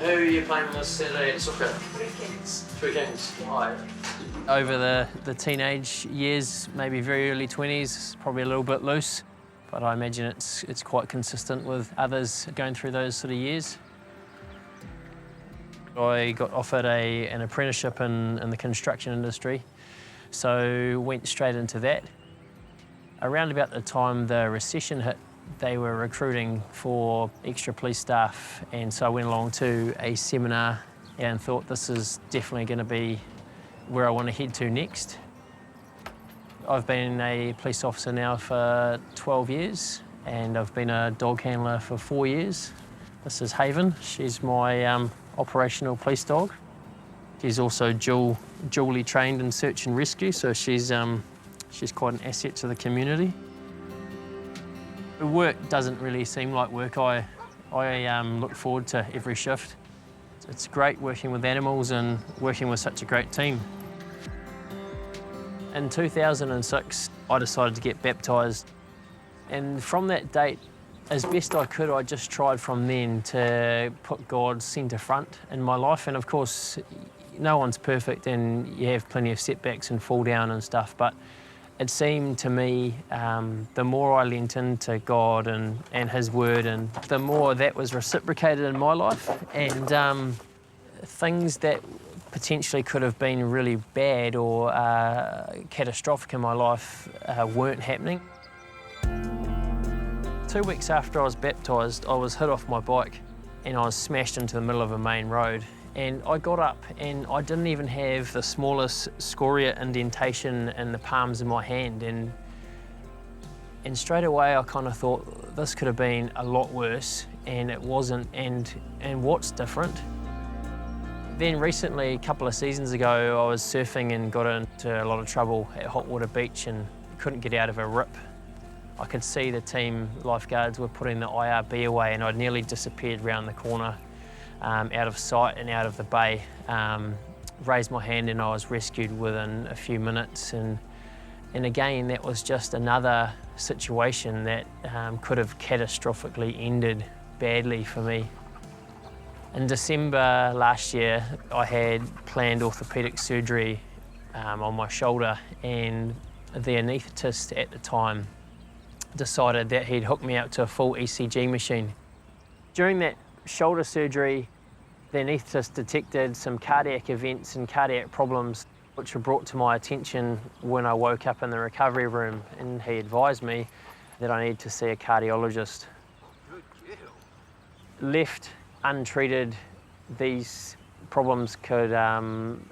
Who are you playing this Saturday at soccer? Three Kings. Why? Over the teenage years, maybe very early 20s, probably a little bit loose, but I imagine it's quite consistent with others going through those sort of years. I got offered an apprenticeship in the construction industry, so went straight into that. Around about the time the recession hit, they were recruiting for extra police staff, and so I went along to a seminar and thought this is definitely going to be where I want to head to next. I've been a police officer now for 12 years, and I've been a dog handler for 4 years. This is Haven. She's my operational police dog. She's also dually trained in search and rescue, so she's quite an asset to the community. Work doesn't really seem like work. I look forward to every shift. It's great working with animals and working with such a great team. In 2006, I decided to get baptised, and from that date, as best I could, I just tried from then to put God centre front in my life. And of course, no one's perfect, and you have plenty of setbacks and fall down and stuff, but it seemed to me the more I leant into God and His Word, and the more that was reciprocated in my life, and things that potentially could have been really bad or catastrophic in my life weren't happening. 2 weeks after I was baptised, I was hit off my bike and I was smashed into the middle of a main road. And I got up and I didn't even have the smallest scoria indentation in the palms of my hand. And straight away I kind of thought this could have been a lot worse, and it wasn't. And what's different? Then recently, a couple of seasons ago, I was surfing and got into a lot of trouble at Hotwater Beach and couldn't get out of a rip. I could see the team lifeguards were putting the IRB away, and I'd nearly disappeared round the corner. Out of sight and out of the bay. Raised my hand and I was rescued within a few minutes, and again that was just another situation that could have catastrophically ended badly for me. In December last year I had planned orthopaedic surgery on my shoulder, and the anaesthetist at the time decided that he'd hook me up to a full ECG machine. During that shoulder surgery, the anaesthetist detected some cardiac events and cardiac problems which were brought to my attention when I woke up in the recovery room, and he advised me that I need to see a cardiologist. Left untreated, these problems could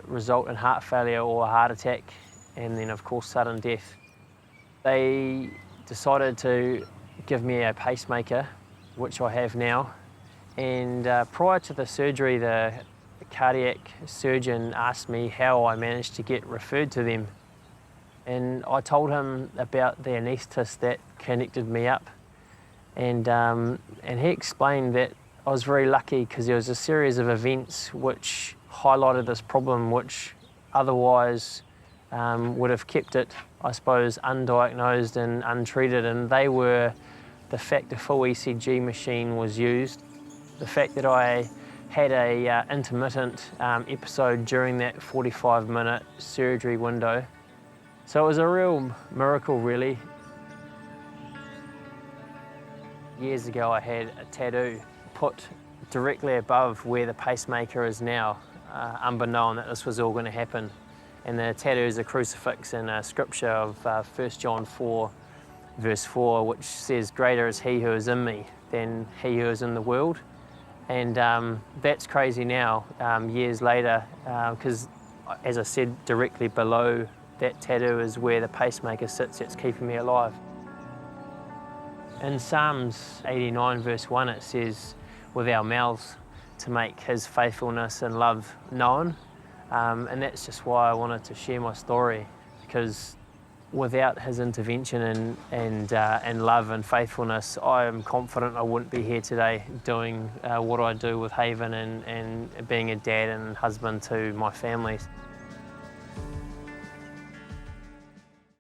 result in heart failure or a heart attack, and then of course sudden death. They decided to give me a pacemaker, which I have now. And prior to the surgery, the cardiac surgeon asked me how I managed to get referred to them. And I told him about the anaesthetist that connected me up. And he explained that I was very lucky because there was a series of events which highlighted this problem, which otherwise would have kept it, I suppose, undiagnosed and untreated. And they were the fact a full ECG machine was used, the fact that I had a intermittent episode during that 45-minute surgery window. So it was a real miracle, really. Years ago I had a tattoo put directly above where the pacemaker is now, unbeknown that this was all going to happen. And the tattoo is a crucifix and a scripture of 1 John 4, verse 4, which says, "Greater is he who is in me than he who is in the world." And that's crazy now, years later, because as I said, directly below that tattoo is where the pacemaker sits that's keeping me alive. In Psalms 89 verse 1 it says, "With our mouths to make his faithfulness and love known." And that's just why I wanted to share my story, because without his intervention and love and faithfulness, I am confident I wouldn't be here today doing what I do with Haven and being a dad and husband to my family.